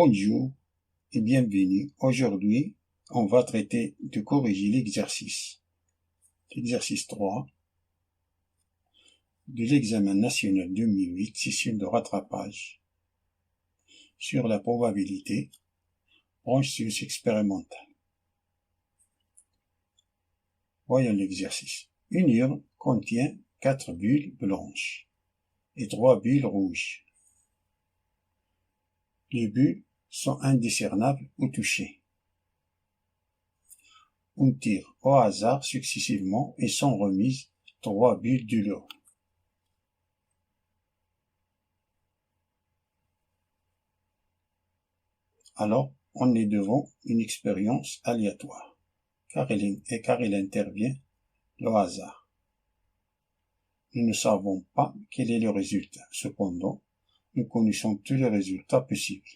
Bonjour et bienvenue. Aujourd'hui, on va traiter de corriger l'exercice 3 de l'examen national 2008, session de rattrapage sur la probabilité, branche expérimentale. Voyons l'exercice. Une urne contient 4 bulles blanches et 3 bulles rouges. Les bulles sont indiscernables ou touchées. On tire au hasard successivement et sont remises 3 bulles de l'urne. Alors, on est devant une expérience aléatoire, car il intervient le hasard. Nous ne savons pas quel est le résultat. Cependant, nous connaissons tous les résultats possibles.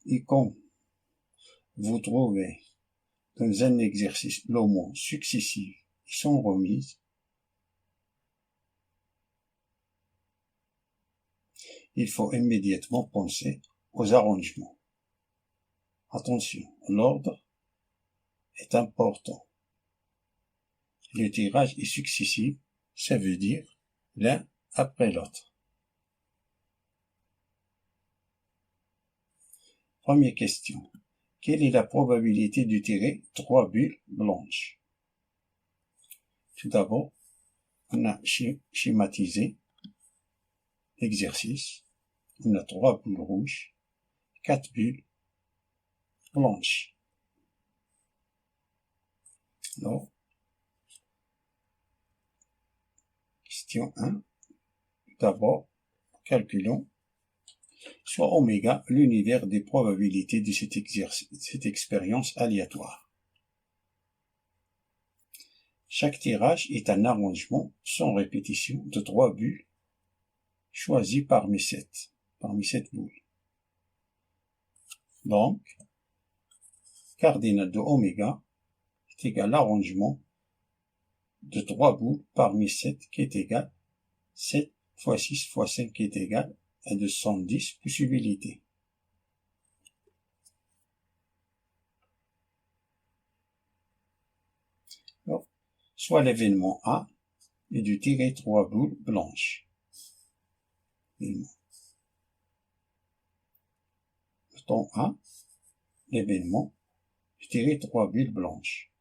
Et quand vous trouvez dans un exercice le mot successif qui sont remises, il faut immédiatement penser aux arrangements. Attention, l'ordre est important. Le tirage est successif, ça veut dire l'un après l'autre. Première question. Quelle est la probabilité de tirer 3 bulles blanches? Tout d'abord, on a schématisé l'exercice. On a 3 bulles rouges, 4 bulles blanches. Alors, question 1. Tout d'abord, calculons soit oméga l'univers des probabilités de cette expérience aléatoire. Chaque tirage est un arrangement sans répétition de 3 bulles choisies parmi 7 boules. Donc, cardinal de oméga est égal à l'arrangement de 3 boules parmi 7 qui est égal 7 fois 6 fois 5 qui est égal à 210 possibilités. Alors, soit l'événement A est de tirer 3 boules blanches. Le temps A, l'événement, de tirer 3 bulles blanches.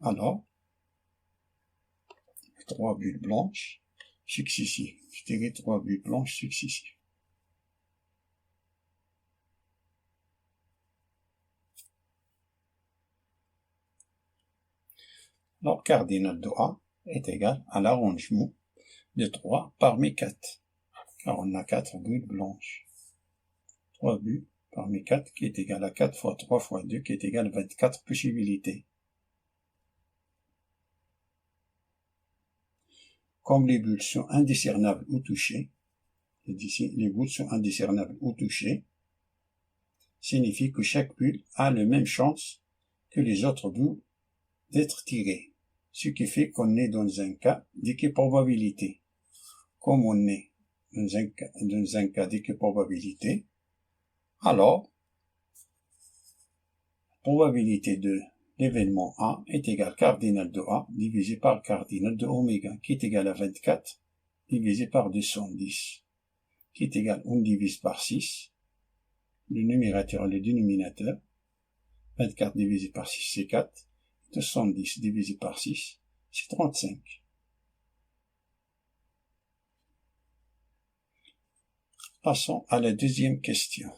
Alors, 3 bulles blanches successives. Je tirer 3 bulles blanches successives. Alors, cardinal de A est égal à l'arrangement de 3 parmi 4. Car on a 4 bulles blanches. 3 bulles parmi 4 qui est égal à 4 fois 3 fois 2 qui est égal à 24 possibilités. Comme les bulles sont indiscernables ou touchées, les bulles sont indiscernables ou touchées, signifie que chaque bulle a la même chance que les autres bulles d'être tirées, ce qui fait qu'on est dans un cas d'équiprobabilité. Comme on est dans un cas d'équiprobabilité, alors la probabilité de l'événement A est égale cardinal de A divisé par cardinal de oméga, qui est égal à 24 divisé par 210, qui est égal, on divise par 6, le numérateur et le dénominateur, 24 divisé par 6 c'est 4, 210 divisé par 6 c'est 35. Passons à la deuxième question.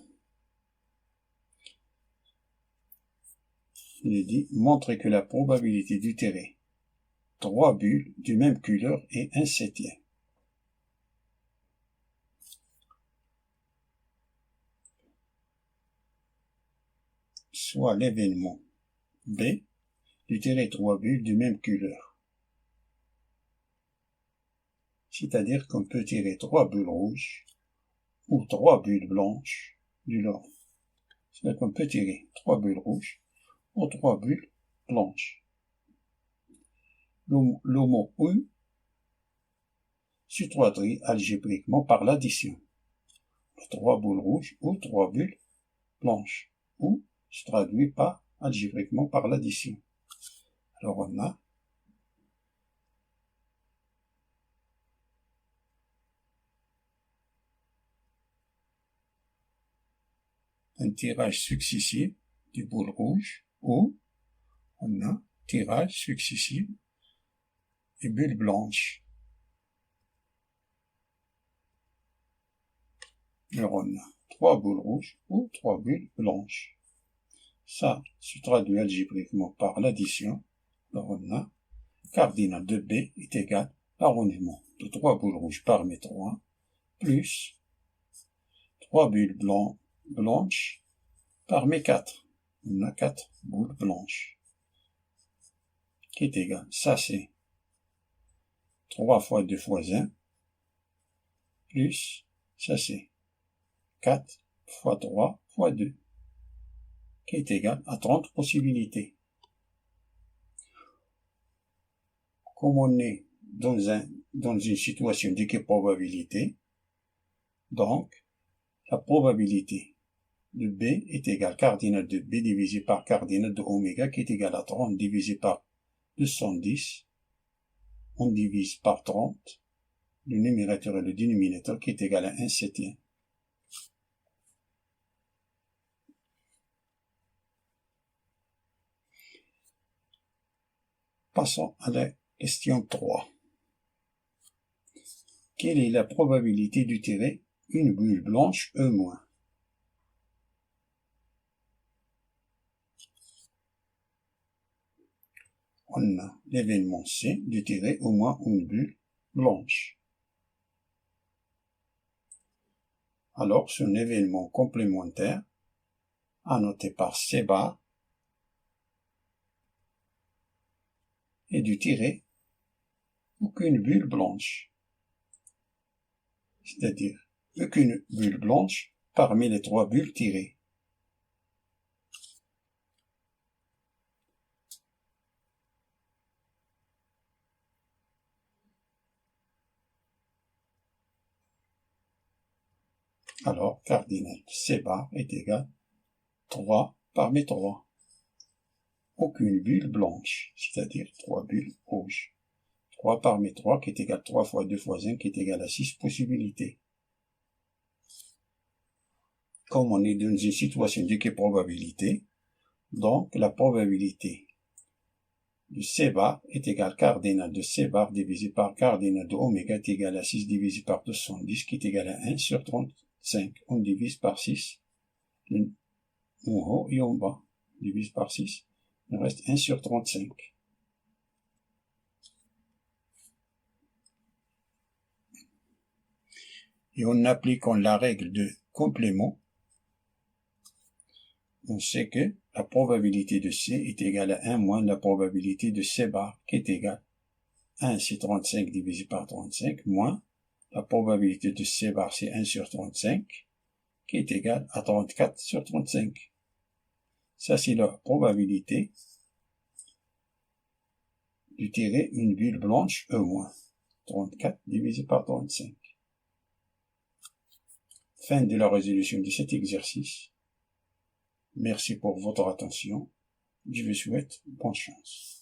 Il dit, montre que la probabilité de tirer 3 bulles du même couleur est 1/7. Soit l'événement B de tirer 3 bulles du même couleur. C'est-à-dire qu'on peut tirer 3 bulles rouges ou 3 bulles blanches du lot. C'est-à-dire qu'on peut tirer 3 bulles rouges ou 3 bulles blanches. Le mot U se traduit algébriquement par l'addition de 3 boules rouges ou 3 bulles blanches, ou se traduit pas algébriquement par l'addition. Alors on a un tirage successif des boules rouges, ou on a tirage successif des bulles blanches. Alors on a 3 boules rouges ou 3 bulles blanches. Ça se traduit algébriquement par l'addition. Alors on a cardinal de B est égal à l'arrondissement de 3 boules rouges par mes 3 plus 3 bulles blanches par mes 4. On a 4 boules blanches qui est égal, ça c'est 3 fois 2 fois 1 plus, ça c'est 4 fois 3 fois 2 qui est égal à 30 possibilités. Comme on est dans une situation d'équiprobabilité, donc la probabilité de B est égale cardinal de B divisé par cardinal de oméga qui est égal à 30 divisé par 210. On divise par 30 le numérateur et le dénominateur qui est égal à 1 septième. Passons à la question 3. Quelle est la probabilité de tirer une bulle blanche E-? On a l'événement C de tirer au moins une bulle blanche. Alors, son événement complémentaire, annoté par C bar, est de tirer aucune bulle blanche. C'est-à-dire aucune bulle blanche parmi les 3 bulles tirées. Alors, cardinal C bar est égal 3 parmi 3. Aucune bulle blanche, c'est-à-dire 3 bulles rouges. 3 parmi 3 qui est égal à 3 fois 2 fois 1 qui est égal à 6 possibilités. Comme on est dans une situation d'équiprobabilité, donc la probabilité de C bar est égal cardinal de C bar divisé par cardinal de oméga est égal à 6 divisé par 210 qui est égal à 1 sur 35. On divise par 6, en haut et en bas. On divise par 6, il reste 1 sur 35. Et en appliquant la règle de complément, on sait que la probabilité de C est égale à 1 moins la probabilité de C bar, qui est égale à 1 sur 35 divisé par 35, moins la probabilité de C bar, c'est 1 sur 35, qui est égale à 34 sur 35. Ça, c'est la probabilité de tirer une bulle blanche E-. 34 divisé par 35. Fin de la résolution de cet exercice. Merci pour votre attention. Je vous souhaite bonne chance.